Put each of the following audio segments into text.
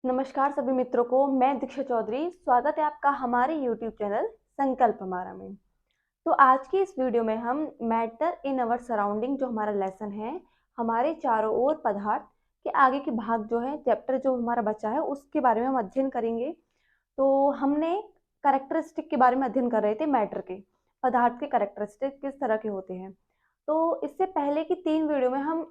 नमस्कार सभी मित्रों को, मैं दीक्षा चौधरी। स्वागत है आपका हमारे YouTube चैनल संकल्प हमारा में। तो आज की इस वीडियो में हम मैटर इन अवर सराउंडिंग जो हमारा लेसन है, हमारे चारों ओर पदार्थ के आगे के भाग जो है, चैप्टर जो हमारा बचा है उसके बारे में हम अध्ययन करेंगे। तो हमने कैरेक्टरिस्टिक के बारे में अध्ययन कर रहे थे, मैटर के पदार्थ के कैरेक्टरिस्टिक किस तरह के होते हैं। तो इससे पहले की 3 वीडियो में हम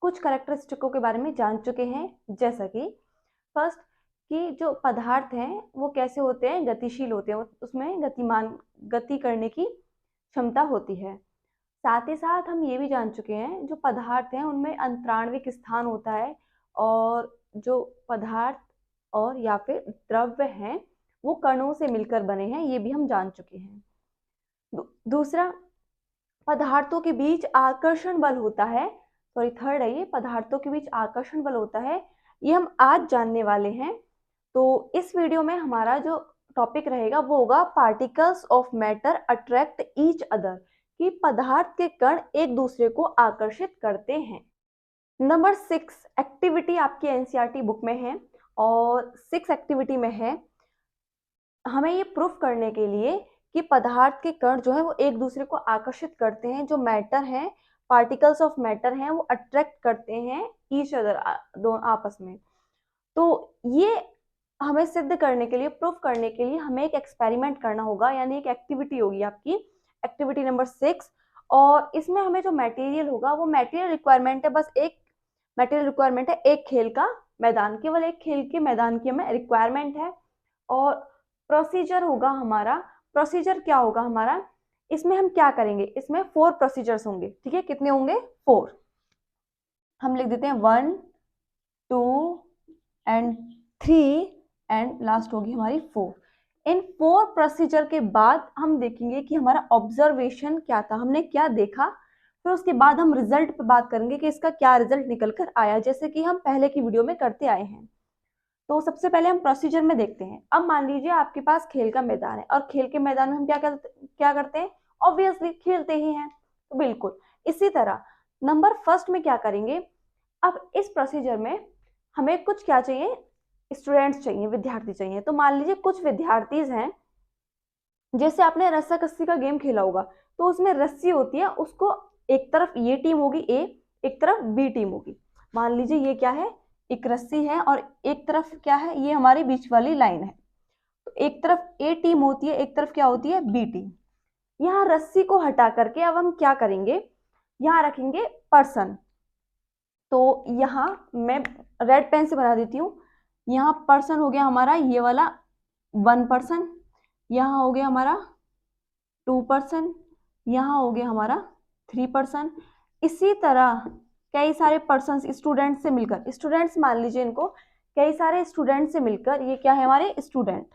कुछ कैरेक्टरिस्टिकों के बारे में जान चुके हैं, जैसा कि फर्स्ट कि जो पदार्थ हैं वो कैसे होते हैं, गतिशील होते हैं, उसमें गति करने की क्षमता होती है। साथ ही साथ हम ये भी जान चुके हैं जो पदार्थ हैं उनमें अंतराण्विक स्थान होता है, और जो पदार्थ और या फिर द्रव्य हैं वो कणों से मिलकर बने हैं, ये भी हम जान चुके हैं। दूसरा, पदार्थों के बीच आकर्षण बल होता है। थर्ड है ये, पदार्थों के बीच आकर्षण बल होता है, ये हम आज जानने वाले हैं। तो इस वीडियो में हमारा जो टॉपिक रहेगा वो होगा particles of matter attract each other, कि पदार्थ के कण एक दूसरे को आकर्षित करते हैं। नंबर 6 एक्टिविटी आपकी एनसीईआरटी बुक में है, और 6 एक्टिविटी में है हमें ये प्रूफ करने के लिए कि पदार्थ के कण जो है वो एक दूसरे को आकर्षित करते हैं, जो मैटर हैं, पार्टिकल्स ऑफ मैटर हैं, वो अट्रैक्ट करते हैं ईच अदर, दो आपस में। तो ये हमें सिद्ध करने के लिए, प्रूफ करने के लिए हमें एक एक्सपेरिमेंट करना होगा, यानी एक एक्टिविटी होगी आपकी, एक्टिविटी नंबर 6। और इसमें हमें जो मटेरियल होगा वो मटेरियल रिक्वायरमेंट है, बस एक मटेरियल रिक्वायरमेंट है, एक खेल का मैदान, केवल एक खेल के मैदान की हमें रिक्वायरमेंट है। और प्रोसीजर होगा हमारा, प्रोसीजर क्या होगा हमारा, इसमें हम क्या करेंगे, इसमें 4 प्रोसीजर्स होंगे। ठीक है, कितने होंगे? 4। हम लिख देते हैं 1 2 एंड 3 एंड लास्ट होगी हमारी 4। इन 4 प्रोसीजर के बाद हम देखेंगे कि हमारा ऑब्जर्वेशन क्या था, हमने क्या देखा। फिर उसके बाद हम रिजल्ट पे बात करेंगे कि इसका क्या रिजल्ट निकल कर आया, जैसे कि हम पहले की वीडियो में करते आए हैं। तो सबसे पहले हम प्रोसीजर में देखते हैं। अब मान लीजिए आपके पास खेल का मैदान है, और खेल के मैदान में हम क्या करते हैं, ऑब्वियसली खेलते ही हैं। तो बिल्कुल इसी तरह नंबर फर्स्ट में क्या करेंगे, अब इस प्रोसीजर में हमें कुछ क्या चाहिए, स्टूडेंट्स चाहिए, विद्यार्थी चाहिए। तो मान लीजिए कुछ विद्यार्थी हैं, जैसे आपने रस्सा कस्सी का गेम खेला होगा, तो उसमें रस्सी होती है, उसको एक तरफ ये टीम होगी ए, एक तरफ बी टीम होगी। मान लीजिए ये क्या है, एक रस्सी है, और एक तरफ क्या है, ये हमारी बीच वाली लाइन है। तो एक तरफ ए टीम होती है, एक तरफ क्या होती है, बी टीम। यहाँ रस्सी को हटा करके अब हम क्या करेंगे, यहाँ रखेंगे पर्सन। तो यहाँ मैं रेड पेन से बना देती हूँ। यहाँ पर्सन हो गया हमारा ये वाला 1 पर्सन, यहाँ हो गया हमारा 2 पर्सन, यहाँ हो गया हमारा 3 पर्सन। इसी तरह कई सारे पर्सन स्टूडेंट से मिलकर, स्टूडेंट्स मान लीजिए इनको, कई सारे स्टूडेंट से मिलकर ये क्या है, हमारे स्टूडेंट,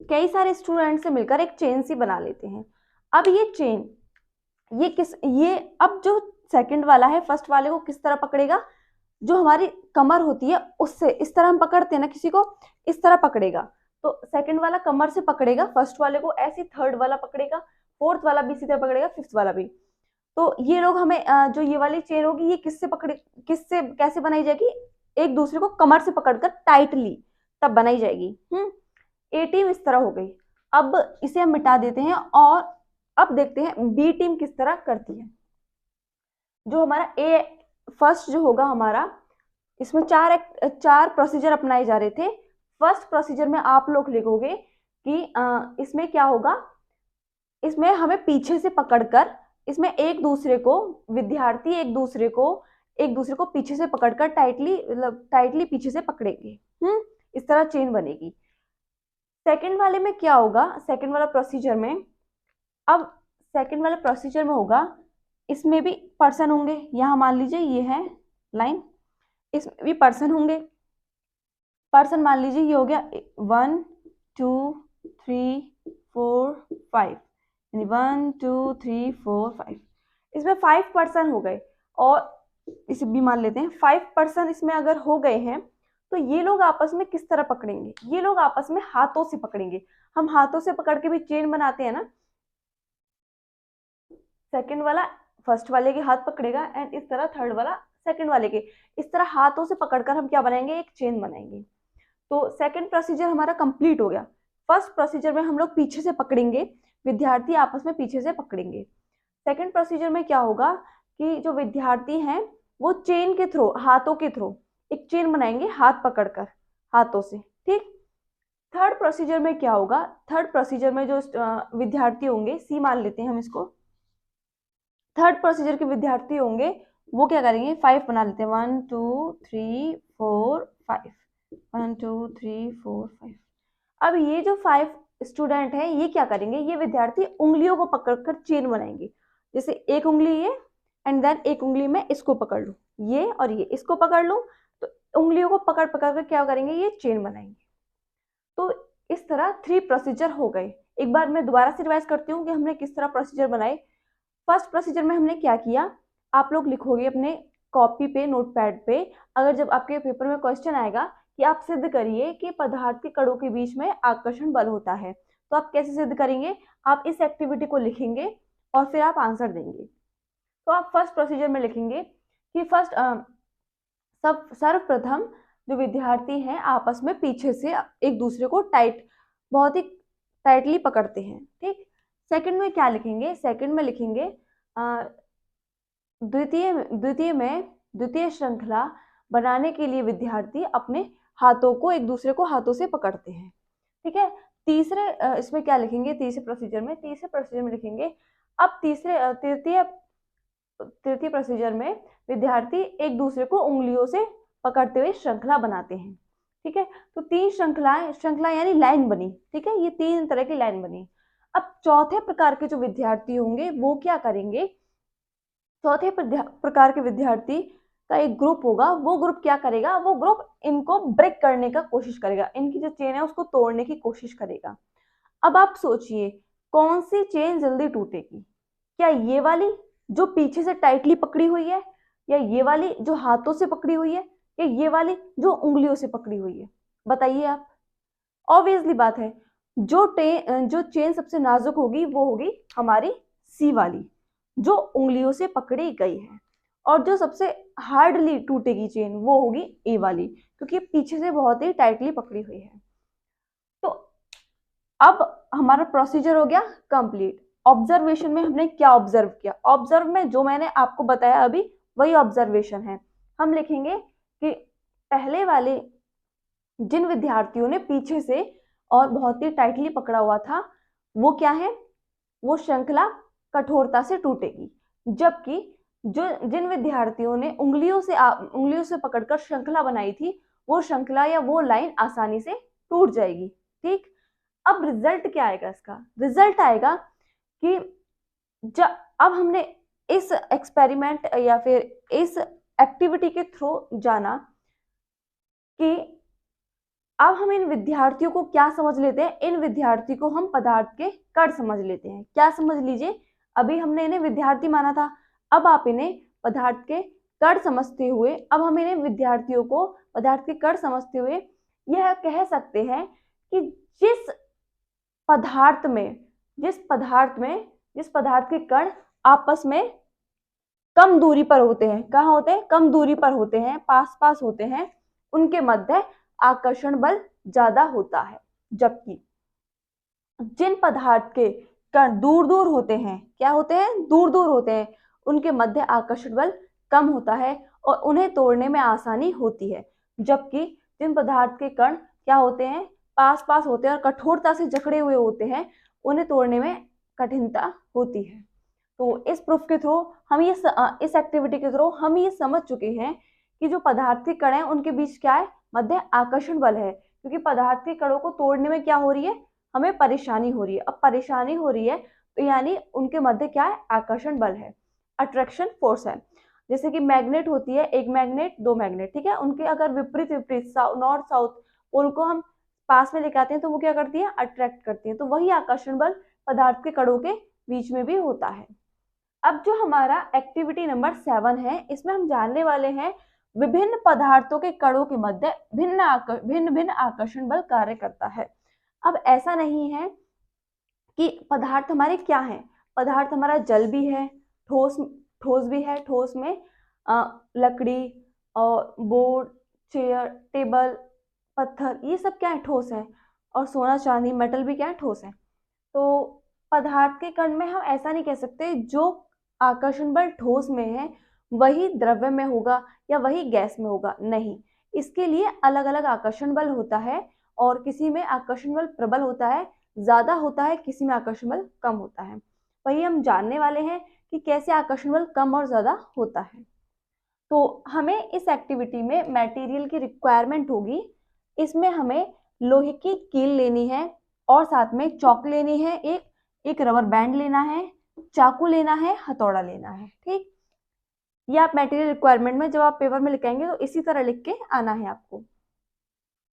कई सारे स्टूडेंट से मिलकर एक चेन सी बना लेते हैं। अब ये चेन, ये अब जो सेकंड वाला है फर्स्ट वाले को किस तरह पकड़ेगा, जो हमारी कमर होती है उससे, इस तरह हम पकड़ते हैं ना किसी को, इस तरह पकड़ेगा। तो सेकंड वाला कमर से पकड़ेगा फर्स्ट वाले को, ऐसे थर्ड वाला पकड़ेगा, फोर्थ वाला भी इसी तरह पकड़ेगा, फिफ्थ वाला भी। तो ये लोग हमें जो ये वाली चेन होगी ये किससे कैसे बनाई जाएगी, एक दूसरे को कमर से पकड़कर टाइटली तब बनाई जाएगी। ए टीम इस तरह हो गई। अब इसे हम मिटा देते हैं, और अब देखते हैं बी टीम किस तरह करती है। जो हमारा ए फर्स्ट जो होगा हमारा, इसमें चार प्रोसीजर अपनाए जा रहे थे। फर्स्ट प्रोसीजर में आप लोग लिखोगे कि इसमें क्या होगा, इसमें हमें पीछे से पकड़कर, इसमें एक दूसरे को, विद्यार्थी एक दूसरे को पीछे से पकड़कर टाइटली पीछे से पकड़ेंगे। इस तरह चेन बनेगी। सेकंड वाले में क्या होगा, सेकंड वाला प्रोसीजर में, अब सेकंड वाले प्रोसीजर में होगा, इसमें भी पर्सन होंगे। यहाँ मान लीजिए ये है लाइन, इसमें भी पर्सन होंगे। पर्सन मान लीजिए ये हो गया 1 2 3 4 5, यानी 1 2 3 4 5, इसमें 5 पर्सन हो गए। और इसे भी मान लेते हैं 5 पर्सन इसमें अगर हो गए हैं, तो ये लोग आपस में किस तरह पकड़ेंगे, ये लोग आपस में हाथों से पकड़ेंगे। हम हाथों से पकड़ के भी चेन बनाते हैं ना, सेकंड वाला फर्स्ट वाले के हाथ पकड़ेगा, एंड इस तरह थर्ड वाला सेकंड वाले के। इस तरह हाथों से पकड़कर हम क्या बनाएंगे, एक चेन बनाएंगे। तो सेकंड प्रोसीजर हमारा कंप्लीट हो गया। फर्स्ट प्रोसीजर में हम लोग पीछे से पकड़ेंगे, विद्यार्थी आपस में पीछे से पकड़ेंगे। सेकंड प्रोसीजर में क्या होगा कि जो विद्यार्थी हैं वो चेन के थ्रू, हाथों के थ्रू एक चेन बनाएंगे, हाथ पकड़कर हाथों से, ठीक। थर्ड प्रोसीजर में क्या होगा, थर्ड प्रोसीजर में जो विद्यार्थी होंगे, सी मान लेते हैं हम इसको, थर्ड प्रोसीजर के विद्यार्थी होंगे वो क्या करेंगे, 5 बना लेते हैं, 1 2 3 4 5, 1 2 3 4 5। अब ये जो 5 स्टूडेंट हैं ये क्या करेंगे, ये विद्यार्थी उंगलियों को पकड़कर चेन बनाएंगे। जैसे एक उंगली ये एंड देन एक उंगली में इसको पकड़ लूं, ये और ये इसको पकड़ लूं, तो उंगलियों को पकड़ पकड़ कर क्या करेंगे, ये चेन बनाएंगे। तो इस तरह 3 प्रोसीजर हो गए। एक बार मैं दोबारा से रिवाइज करती हूँ कि हमने किस तरह प्रोसीजर बनाए। फर्स्ट प्रोसीजर में हमने क्या किया, आप लोग लिखोगे अपने कॉपी पे, नोटपैड पे, अगर जब आपके पेपर में क्वेश्चन आएगा कि आप सिद्ध करिए कि पदार्थ के कणों के बीच में आकर्षण बल होता है, तो आप कैसे सिद्ध करेंगे, आप इस एक्टिविटी को लिखेंगे और फिर आप आंसर देंगे। तो आप फर्स्ट प्रोसीजर में लिखेंगे कि फर्स्ट सर्वप्रथम जो विद्यार्थी हैं आपस में पीछे से एक दूसरे को बहुत ही टाइटली पकड़ते हैं, ठीक। सेकंड में क्या लिखेंगे, सेकंड में लिखेंगे द्वितीय श्रृंखला बनाने के लिए विद्यार्थी अपने हाथों को एक दूसरे को हाथों से पकड़ते हैं, ठीक है। तीसरे इसमें क्या लिखेंगे, तीसरे प्रोसीजर में लिखेंगे, अब तृतीय प्रोसीजर में विद्यार्थी एक दूसरे को उंगलियों से पकड़ते हुए श्रृंखला बनाते हैं, ठीक है। तो 3 श्रृंखला यानी लाइन बनी, ठीक है, ये 3 तरह की लाइन बनी। अब चौथे प्रकार के जो विद्यार्थी होंगे वो क्या करेंगे, चौथे प्रकार के विद्यार्थी का एक ग्रुप होगा, वो ग्रुप क्या करेगा, वो ग्रुप इनको ब्रेक करने का कोशिश करेगा, इनकी जो चेन है उसको तोड़ने की कोशिश करेगा। अब आप सोचिए कौन सी चेन जल्दी टूटेगी, क्या ये वाली जो पीछे से टाइटली पकड़ी हुई है, या ये वाली जो हाथों से पकड़ी हुई है, या ये वाली जो उंगलियों से पकड़ी हुई है, बताइए आप। ऑब्वियसली बात है जो चेन सबसे नाजुक होगी वो होगी हमारी सी वाली, जो उंगलियों से पकड़ी गई है, और जो सबसे हार्डली टूटेगी चेन वो होगी ए वाली, क्योंकि पीछे से बहुत ही टाइटली पकड़ी हुई है। तो अब हमारा प्रोसीजर हो गया कंप्लीट। ऑब्जर्वेशन में हमने क्या ऑब्जर्व किया, ऑब्जर्व में जो मैंने आपको बताया अभी वही ऑब्जर्वेशन है। हम लिखेंगे कि पहले वाले जिन विद्यार्थियों ने पीछे से और बहुत ही टाइटली पकड़ा हुआ था वो क्या है, वो श्रृंखला कठोरता से टूटेगी, जबकि जिन विद्यार्थियों ने उंगलियों से पकड़कर श्रृंखला बनाई थी वो श्रृंखला या वो लाइन आसानी से टूट जाएगी, ठीक। अब रिजल्ट क्या आएगा, इसका रिजल्ट आएगा कि अब हमने इस एक्सपेरिमेंट या फिर इस एक्टिविटी के थ्रू जाना कि अब हम इन विद्यार्थियों को क्या समझ लेते हैं, इन विद्यार्थी को हम पदार्थ के कण समझ लेते हैं। क्या समझ लीजिए, अभी हमने इन्हें विद्यार्थी माना था, अब आप इन्हें पदार्थ के कण समझते हुए, अब हम इन्हें विद्यार्थियों को पदार्थ के कण समझते हुए यह कह सकते हैं कि जिस पदार्थ के कण आपस में कम दूरी पर होते हैं, कहाँ होते हैं, कम दूरी पर होते हैं, पास पास होते हैं, उनके मध्य आकर्षण बल ज्यादा होता है, जबकि जिन पदार्थ के कण दूर दूर होते हैं, क्या होते हैं, दूर दूर होते हैं, उनके मध्य आकर्षण बल कम होता है और उन्हें तोड़ने में आसानी होती है, जबकि जिन पदार्थ के कण क्या होते हैं, पास पास होते हैं और कठोरता से जकड़े हुए होते हैं, उन्हें तोड़ने में कठिनता होती है। तो इस प्रूफ के थ्रू हम इस एक्टिविटी के थ्रू हम ये समझ चुके हैं कि जो पदार्थ के कण हैं उनके बीच क्या है, मध्य आकर्षण बल है, क्योंकि पदार्थ के कणों को तोड़ने में क्या हो रही है, हमें परेशानी हो रही है। अब परेशानी हो रही है तो यानी उनके मध्य क्या है, आकर्षण बल है, अट्रैक्शन फोर्स है। जैसे कि मैग्नेट होती है, एक मैग्नेट दो मैग्नेट, ठीक है, उनके अगर विपरीत नॉर्थ साउथ पोल को हम पास में लेके आते हैं तो वो क्या करती है, अट्रैक्ट करती है। तो वही आकर्षण बल पदार्थ के कणों के बीच में भी होता है। अब जो हमारा एक्टिविटी नंबर 7 है, इसमें हम जानने वाले हैं विभिन्न पदार्थों के कणों के मध्य भिन्न आकर्षण बल कार्य करता है। अब ऐसा नहीं है कि पदार्थ हमारे क्या हैं, पदार्थ हमारा जल भी है, ठोस भी है, ठोस में लकड़ी और बोर्ड, चेयर, टेबल, पत्थर, ये सब क्या है, ठोस है। और सोना, चांदी, मेटल भी क्या है, ठोस है। तो पदार्थ के कण में हम ऐसा नहीं कह सकते जो आकर्षण बल ठोस में है वही द्रव्य में होगा या वही गैस में होगा, नहीं। इसके लिए अलग अलग आकर्षण बल होता है, और किसी में आकर्षण बल प्रबल होता है, ज्यादा होता है, किसी में आकर्षण बल कम होता है। वही हम जानने वाले हैं कि कैसे आकर्षण बल कम और ज्यादा होता है। तो हमें इस एक्टिविटी में मटेरियल की रिक्वायरमेंट होगी। इसमें हमें लोहे की कील लेनी है, और साथ में चौक लेनी है, एक रबर बैंड लेना है, चाकू लेना है, हथौड़ा लेना है। ठीक, ये आप मटेरियल रिक्वायरमेंट में जब आप पेपर में लिखेंगे तो इसी तरह लिख के आना है आपको।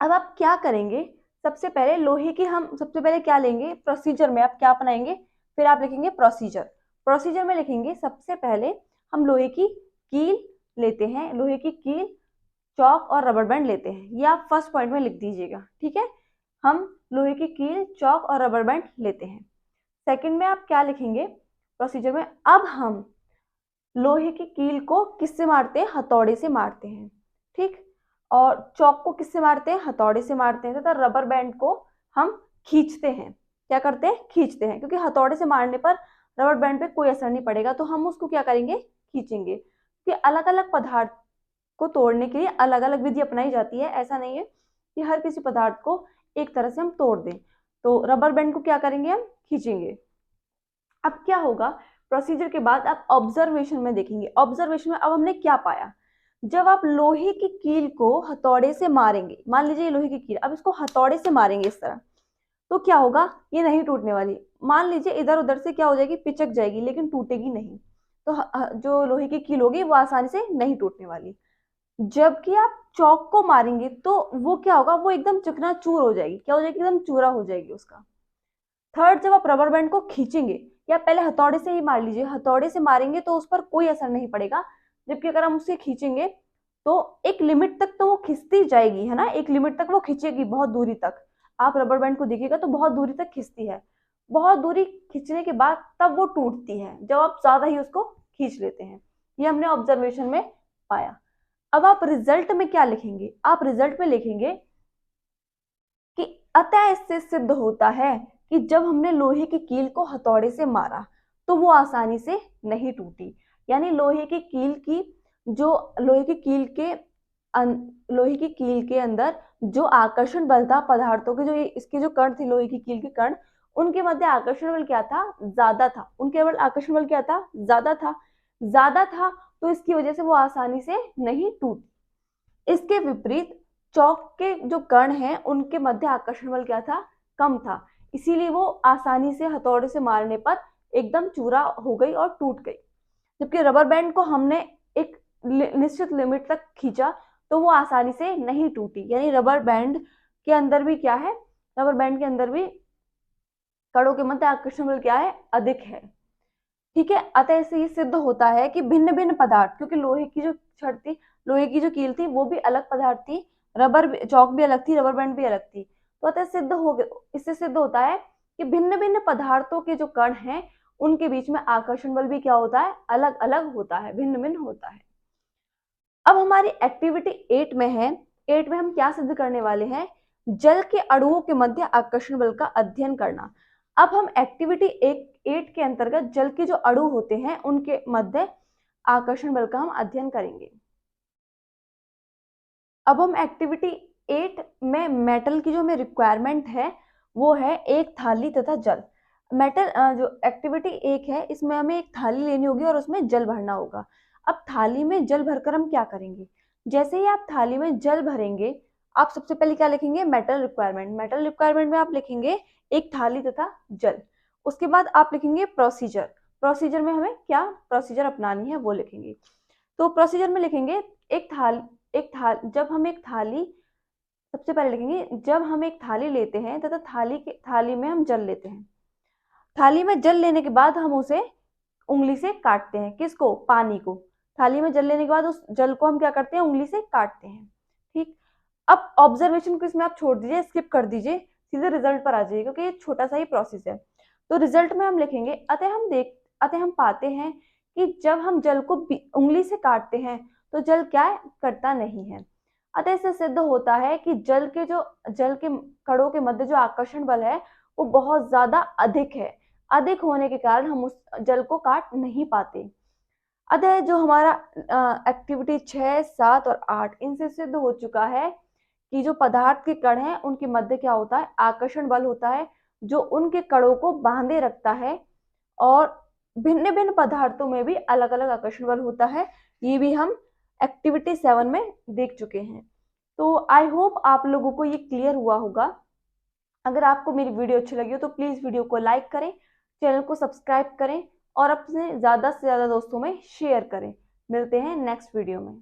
अब आप क्या करेंगे, सबसे पहले लोहे की हम सबसे पहले क्या लेंगे, प्रोसीजर में आप क्या अपनाएंगे, फिर आप लिखेंगे प्रोसीजर। प्रोसीजर में लिखेंगे सबसे पहले हम लोहे की कील लेते हैं, लोहे की कील, चौक और रबर बैंड लेते हैं। ये आप फर्स्ट पॉइंट में लिख दीजिएगा, ठीक है। हम लोहे की कील, चौक और रबर बैंड लेते हैं। सेकंड में आप क्या लिखेंगे प्रोसीजर में, अब हम लोहे की कील को किससे मारते हैं, हथौड़े से मारते हैं। ठीक, और चौक को किससे मारते हैं, हथौड़े से मारते हैं, तथा रबर बैंड को हम खींचते हैं। क्या करते हैं, खींचते हैं, क्योंकि हथौड़े से मारने पर रबर बैंड पे कोई असर नहीं पड़ेगा, तो हम उसको क्या करेंगे, खींचेंगे। क्योंकि अलग अलग पदार्थ को तोड़ने के लिए अलग अलग विधि अपनाई जाती है। ऐसा नहीं है कि हर किसी पदार्थ को एक तरह से हम तोड़ दें। तो रबर बैंड को क्या करेंगे, हम खींचेंगे। अब क्या होगा, प्रोसीजर के बाद आप ऑब्जर्वेशन में देखेंगे। ऑब्जर्वेशन में अब हमने क्या पाया, जब आप लोहे की कील को हथौड़े से मारेंगे, मान लीजिए ये लोहे की कील, अब इसको हथौड़े से मारेंगे इस तरह, तो क्या होगा, ये नहीं टूटने वाली। मान लीजिए इधर उधर से क्या हो जाएगी, पिचक जाएगी, लेकिन टूटेगी नहीं। तो जो लोहे की कील होगी वो आसानी से नहीं टूटने वाली। जबकि आप चौक को मारेंगे तो वो क्या होगा, वो एकदम चकनाचूर हो जाएगी। क्या हो जाएगी, एकदम चूरा हो जाएगी उसका। थर्ड, जब आप रबर बैंड को खींचेंगे, या पहले हथौड़े से ही मार लीजिए, हथौड़े से मारेंगे तो उस पर कोई असर नहीं पड़ेगा। जबकि अगर हम उसे खींचेंगे तो एक लिमिट तक तो वो खिंचती जाएगी, है ना, एक लिमिट तक वो खींचेगी, बहुत दूरी तक। आप रबर बैंड को देखिएगा तो बहुत दूरी तक खींचती है। बहुत दूरी खींचने के बाद तब वो टूटती है, जब आप ज्यादा ही उसको खींच लेते हैं। ये हमने ऑब्जर्वेशन में पाया। अब आप रिजल्ट में क्या लिखेंगे, आप रिजल्ट में लिखेंगे कि अतः इससे सिद्ध होता है कि जब हमने लोहे की कील को हथौड़े से मारा तो वो आसानी से नहीं टूटी। यानी लोहे की कील की जो लोहे की कील के लोहे की कील के अंदर जो आकर्षण बल था पदार्थों के, जो ये इसके जो कण थे, लोहे की कील के कण, उनके मध्य आकर्षण बल क्या था, ज्यादा था। उनके बल आकर्षण बल क्या था, ज्यादा था। ज्यादा था तो इसकी वजह से वो आसानी से नहीं टूटी। इसके विपरीत चौक के जो कण हैं उनके मध्य आकर्षण बल क्या था, कम था। इसीलिए वो आसानी से हथौड़े से मारने पर एकदम चूरा हो गई और टूट गई। जबकि रबर बैंड को हमने एक निश्चित लिमिट तक खींचा तो वो आसानी से नहीं टूटी। यानी रबर बैंड के अंदर भी क्या है, रबर बैंड के अंदर भी कणों के मध्य आकर्षण बल क्या है, अधिक है। ठीक है, अतः इससे ये सिद्ध होता है कि भिन्न भिन्न पदार्थ, क्योंकि लोहे की जो छड़ थी, लोहे की जो कील थी वो भी अलग पदार्थ थी, चौक भी अलग थी, रबर बैंड भी अलग थी। तो अतः इससे सिद्ध होता है कि भिन्न भिन्न पदार्थों के जो कण हैं उनके बीच में आकर्षण बल भी क्या होता है, अलग अलग होता है, भिन्न भिन्न होता है। अब हमारी एक्टिविटी 8 में है। 8 में हम क्या सिद्ध करने वाले हैं, जल के अणुओं के मध्य आकर्षण बल का अध्ययन करना। अब हम एक्टिविटी 8 के अंतर्गत जल के जो अणु होते हैं उनके मध्य आकर्षण बल का हम अध्ययन करेंगे। अब हम एक्टिविटी 8 में मेटल की जो हमें रिक्वायरमेंट है वो है एक थाली तथा जल। मेटल जो एक्टिविटी 1 है इसमें हमें एक थाली लेनी होगी और उसमें जल भरना होगा। अब थाली में जल भरकर हम क्या करेंगे, जैसे ही आप थाली में जल भरेंगे आप सबसे पहले क्या लिखेंगे, मेटल रिक्वायरमेंट। मेटल रिक्वायरमेंट में आप लिखेंगे एक थाली तथा जल। उसके बाद आप लिखेंगे प्रोसीजर। प्रोसीजर में हमें क्या प्रोसीजर अपनानी है वो लिखेंगे। तो प्रोसीजर में लिखेंगे जब हम एक थाली, सबसे पहले लिखेंगे जब हम एक थाली लेते हैं तथा थाली में हम जल लेते हैं। थाली में जल लेने के बाद हम उसे उंगली से काटते हैं। किसको, पानी को। थाली में जल लेने के बाद उस जल को हम क्या करते हैं, उंगली से काटते हैं। ठीक, अब ऑब्जर्वेशन को इसमें आप छोड़ दीजिए, स्किप कर दीजिए, सीधे रिजल्ट पर आ जाइए, क्योंकि ये छोटा सा ही प्रोसेस है। तो रिजल्ट में हम लिखेंगे अतः हम पाते हैं कि जब हम जल को उंगली से काटते हैं तो जल क्या है, कटता नहीं है। अतः इससे सिद्ध होता है कि जल के कणों के मध्य जो आकर्षण बल है वो बहुत ज्यादा अधिक है। अधिक होने के कारण हम उस जल को काट नहीं पाते। अतः जो हमारा एक्टिविटी 6, 7 और 8 इनसे सिद्ध हो चुका है कि जो पदार्थ के कण हैं उनके मध्य क्या होता है, आकर्षण बल होता है जो उनके कणों को बांधे रखता है। और भिन्न भिन्न पदार्थों में भी अलग अलग आकर्षण बल होता है। ये भी हम एक्टिविटी 7 में देख चुके हैं। तो आई होप आप लोगों को ये क्लियर हुआ होगा। अगर आपको मेरी वीडियो अच्छी लगी हो तो प्लीज वीडियो को लाइक करें, चैनल को सब्सक्राइब करें और अपने ज्यादा से ज्यादा दोस्तों में शेयर करें। मिलते हैं नेक्स्ट वीडियो में।